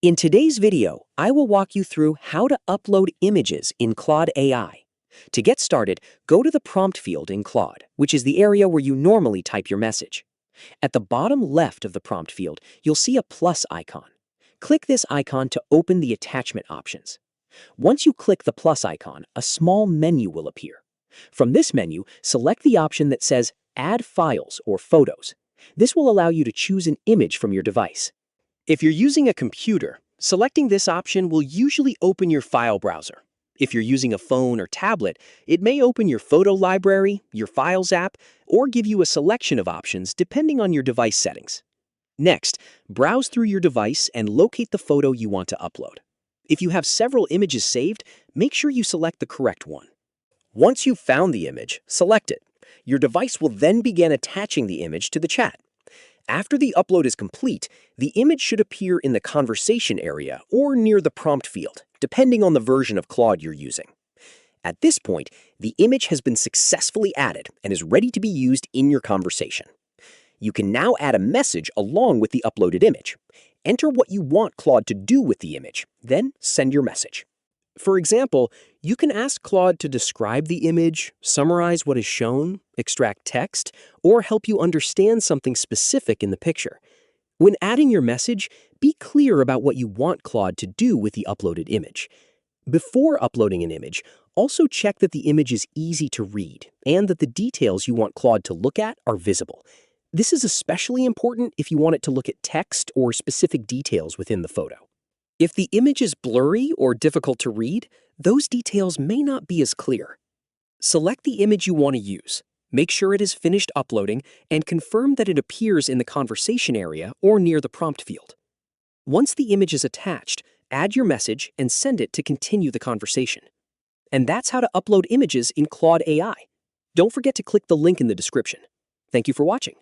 In today's video, I will walk you through how to upload images in Claude AI. To get started, go to the prompt field in Claude, which is the area where you normally type your message. At the bottom left of the prompt field, you'll see a plus icon. Click this icon to open the attachment options. Once you click the plus icon, a small menu will appear. From this menu, select the option that says Add Files or Photos. This will allow you to choose an image from your device. If you're using a computer, selecting this option will usually open your file browser. If you're using a phone or tablet, it may open your photo library, your Files app, or give you a selection of options depending on your device settings. Next, browse through your device and locate the photo you want to upload. If you have several images saved, make sure you select the correct one. Once you've found the image, select it. Your device will then begin attaching the image to the chat. After the upload is complete, the image should appear in the conversation area or near the prompt field, depending on the version of Claude you're using. At this point, the image has been successfully added and is ready to be used in your conversation. You can now add a message along with the uploaded image. Enter what you want Claude to do with the image, then send your message. For example, you can ask Claude to describe the image, summarize what is shown, extract text, or help you understand something specific in the picture. When adding your message, be clear about what you want Claude to do with the uploaded image. Before uploading an image, also check that the image is easy to read and that the details you want Claude to look at are visible. This is especially important if you want it to look at text or specific details within the photo. If the image is blurry or difficult to read, those details may not be as clear. Select the image you want to use. Make sure it is finished uploading and confirm that it appears in the conversation area or near the prompt field. Once the image is attached, add your message and send it to continue the conversation. And that's how to upload images in Claude AI. Don't forget to click the link in the description. Thank you for watching.